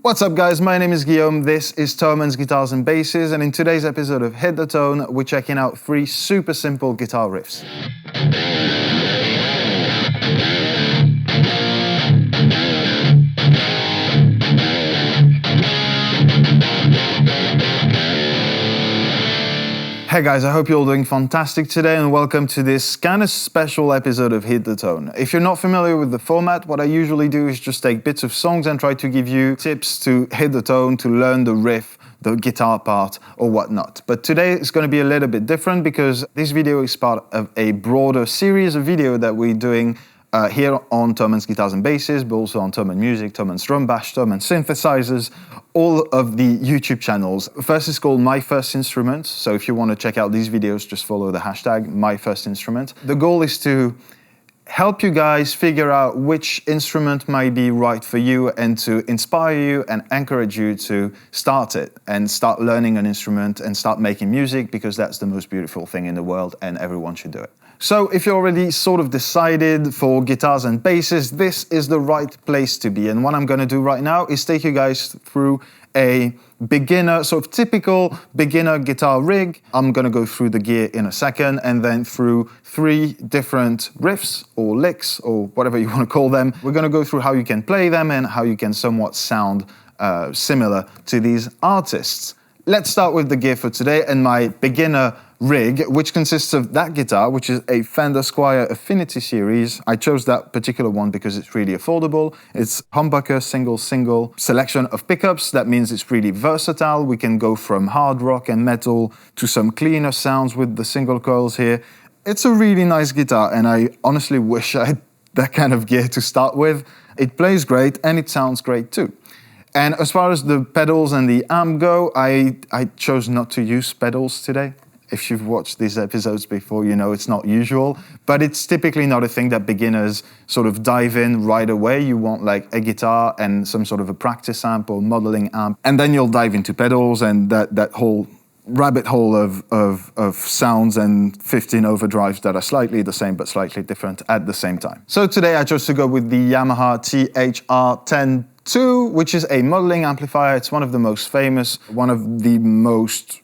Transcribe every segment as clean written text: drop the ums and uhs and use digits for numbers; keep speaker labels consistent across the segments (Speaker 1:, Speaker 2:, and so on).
Speaker 1: What's up guys, my name is Guillaume, this is Thomann's Guitars and Basses, and in today's episode of Hit the Tone, we're checking out 3 super simple guitar riffs. Hey guys, I hope you're all doing fantastic today and welcome to this kind of special episode of Hit the Tone. If you're not familiar with the format, what I usually do is just take bits of songs and try to give you tips to hit the tone, to learn the riff, the guitar part or whatnot. But today it's going to be a little bit different because this video is part of a broader series of videos that we're doing here on Thomann's Guitars and Basses, but also on Thomann Music, Thommann's Drum Bash, Thomann Synthesizers, all of the YouTube channels. First is called My First Instrument, so if you want to check out these videos, just follow the hashtag My First Instrument. The goal is to help you guys figure out which instrument might be right for you and to inspire you and encourage you to start it and start learning an instrument and start making music, because that's the most beautiful thing in the world and everyone should do it. So if you're already sort of decided for guitars and basses, this is the right place to be. And what I'm going to do right now is take you guys through a beginner, sort of typical beginner guitar rig. I'm going to go through the gear in a second and then through 3 different riffs or licks or whatever you want to call them. We're going to go through how you can play them and how you can somewhat sound similar to these artists. Let's start with the gear for today and my beginner rig, which consists of that guitar, which is a Fender Squier Affinity Series. I chose that particular one because it's really affordable. It's humbucker, single selection of pickups. That means it's really versatile. We can go from hard rock and metal to some cleaner sounds with the single coils here. It's a really nice guitar, and I honestly wish I had that kind of gear to start with. It plays great and it sounds great too. And as far as the pedals and the amp go, I chose not to use pedals today. If you've watched these episodes before, you know it's not usual, but it's typically not a thing that beginners sort of dive in right away. You want like a guitar and some sort of a practice amp or modeling amp, and then you'll dive into pedals and that whole rabbit hole of sounds and 15 overdrives that are slightly the same but slightly different at the same time. So today I chose to go with the Yamaha THR-10-2, which is a modeling amplifier. It's one of the most famous, one of the most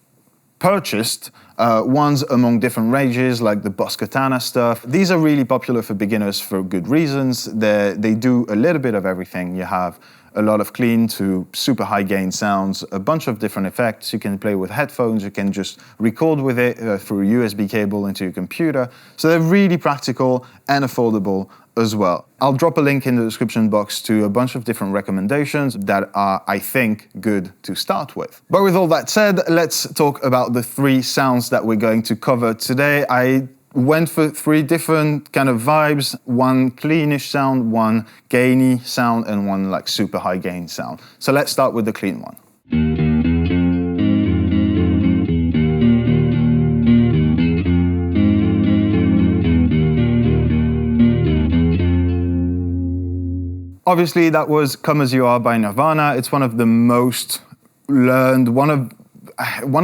Speaker 1: purchased ones among different ranges, like the Boss Katana stuff. These are really popular for beginners for good reasons. They do a little bit of everything. You have a lot of clean to super high gain sounds, a bunch of different effects. You can play with headphones, you can just record with it through a USB cable into your computer. So they're really practical and affordable as well. I'll drop a link in the description box to a bunch of different recommendations that are, I think, good to start with. But with all that said, let's talk about the 3 sounds that we're going to cover today. I went for 3 different kind of vibes, one cleanish sound, one gainy sound, and one like super high gain sound. So let's start with the clean one. Obviously, that was Come As You Are by Nirvana. It's one of the most learned, one of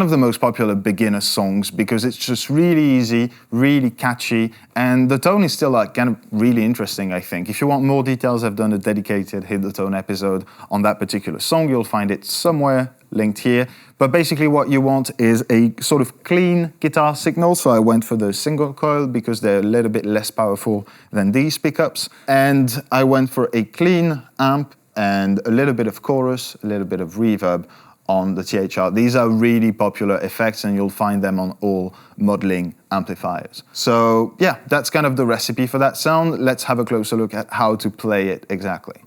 Speaker 1: the most popular beginner songs because it's just really easy, really catchy, and the tone is still like kind of really interesting, I think. If you want more details, I've done a dedicated Hit the Tone episode on that particular song. You'll find it somewhere linked here. But basically what you want is a sort of clean guitar signal. So I went for the single coil because they're a little bit less powerful than these pickups. And I went for a clean amp and a little bit of chorus, a little bit of reverb on the THR. These are really popular effects and you'll find them on all modeling amplifiers. So yeah, that's kind of the recipe for that sound. Let's have a closer look at how to play it exactly.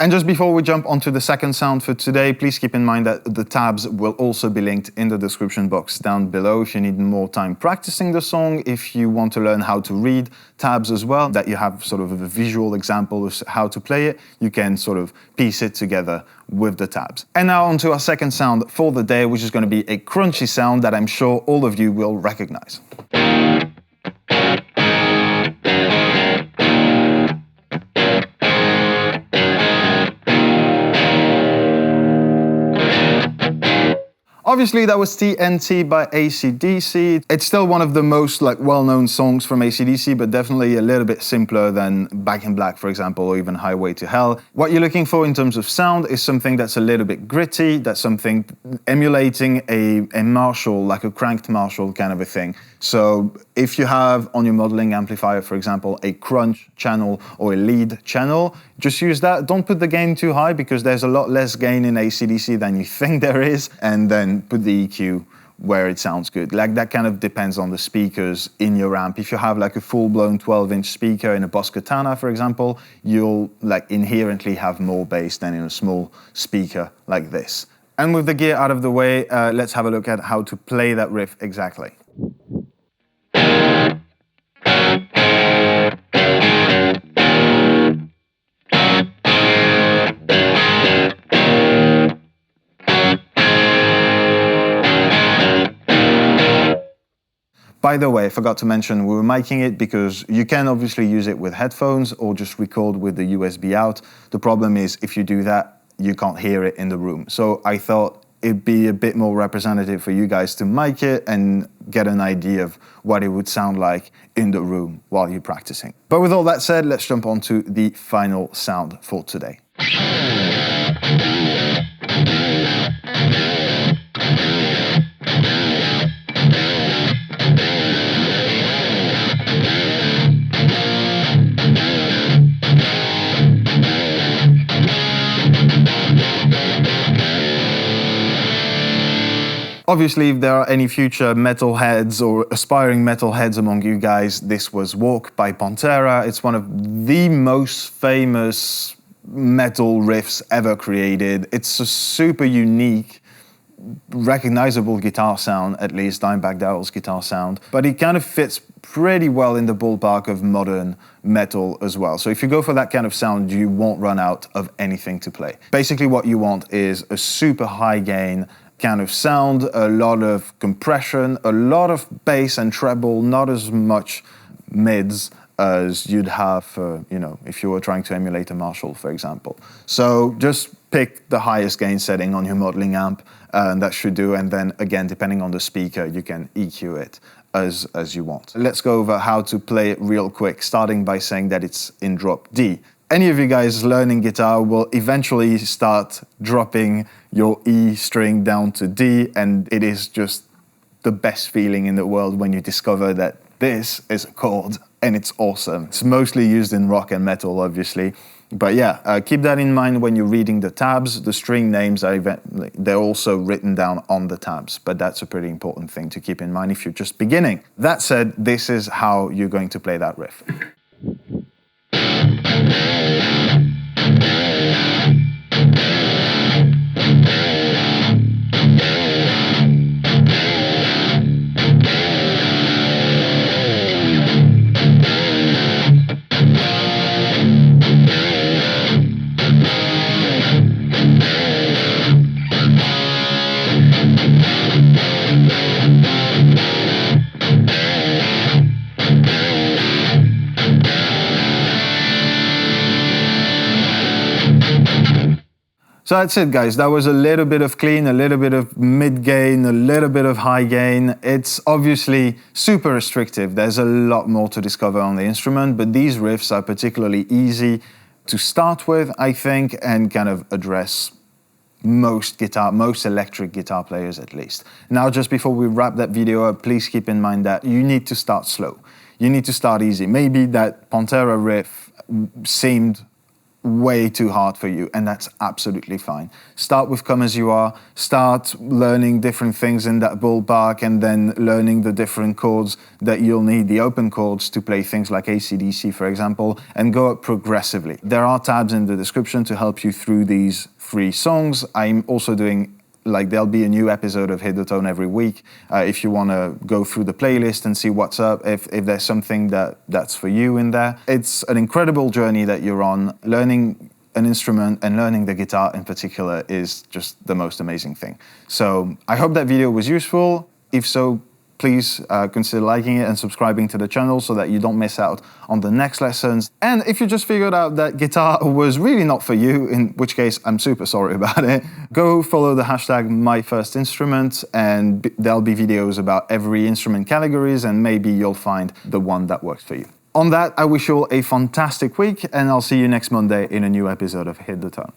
Speaker 1: And just before we jump onto the second sound for today, please keep in mind that the tabs will also be linked in the description box down below if you need more time practicing the song, if you want to learn how to read tabs as well, that you have sort of a visual example of how to play it, you can sort of piece it together with the tabs. And now onto our second sound for the day, which is going to be a crunchy sound that I'm sure all of you will recognize. Obviously, that was TNT by AC/DC. It's still one of the most well-known songs from AC/DC, but definitely a little bit simpler than Back in Black, for example, or even Highway to Hell. What you're looking for in terms of sound is something that's a little bit gritty, that's something emulating a Marshall, like a cranked Marshall kind of a thing. So if you have on your modeling amplifier, for example, a crunch channel or a lead channel, just use that. Don't put the gain too high because there's a lot less gain in AC/DC than you think there is, and then put the EQ where it sounds good. That kind of depends on the speakers in your amp. If you have a full-blown 12-inch speaker in a Boss Katana, for example, you'll inherently have more bass than in a small speaker like this. And with the gear out of the way, let's have a look at how to play that riff exactly. By the way, I forgot to mention, we were miking it because you can obviously use it with headphones or just record with the USB out. The problem is if you do that, you can't hear it in the room. So I thought it'd be a bit more representative for you guys to mic it and get an idea of what it would sound like in the room while you're practicing. But with all that said, let's jump on to the final sound for today. Obviously, if there are any future metalheads or aspiring metalheads among you guys, this was Walk by Pantera. It's one of the most famous metal riffs ever created. It's a super unique, recognizable guitar sound, at least Dimebag Darrell's guitar sound, but it kind of fits pretty well in the ballpark of modern metal as well. So if you go for that kind of sound, you won't run out of anything to play. Basically what you want is a super high gain kind of sound, a lot of compression, a lot of bass and treble, not as much mids as you'd have, if you were trying to emulate a Marshall, for example. So just pick the highest gain setting on your modeling amp, and that should do. And then again, depending on the speaker, you can EQ it as you want. Let's go over how to play it real quick, starting by saying that it's in drop D. Any of you guys learning guitar will eventually start dropping your E string down to D, and it is just the best feeling in the world when you discover that this is a chord and it's awesome. It's mostly used in rock and metal, obviously. But yeah, keep that in mind when you're reading the tabs. The string names, they're also written down on the tabs, but that's a pretty important thing to keep in mind if you're just beginning. That said, this is how you're going to play that riff. So that's it, guys. That was a little bit of clean, a little bit of mid-gain, a little bit of high gain. It's obviously super restrictive. There's a lot more to discover on the instrument, but these riffs are particularly easy to start with, I think, and kind of address most electric guitar players at least. Now, just before we wrap that video up, please keep in mind that you need to start slow. You need to start easy. Maybe that Pantera riff seemed way too hard for you, and that's absolutely fine. Start with Come As You Are, start learning different things in that ballpark, and then learning the different chords that you'll need, the open chords, to play things like AC/DC, for example, and go up progressively. There are tabs in the description to help you through these 3 songs. I'm also doing there'll be a new episode of Hit the Tone every week. If you want to go through the playlist and see what's up, if there's something that's for you in there. It's an incredible journey that you're on. Learning an instrument and learning the guitar in particular is just the most amazing thing. So I hope that video was useful. If so, please consider liking it and subscribing to the channel so that you don't miss out on the next lessons. And if you just figured out that guitar was really not for you, in which case I'm super sorry about it, go follow the hashtag #MyFirstInstrument, and there'll be videos about every instrument categories, and maybe you'll find the one that works for you. On that, I wish you all a fantastic week, and I'll see you next Monday in a new episode of Hit the Tone.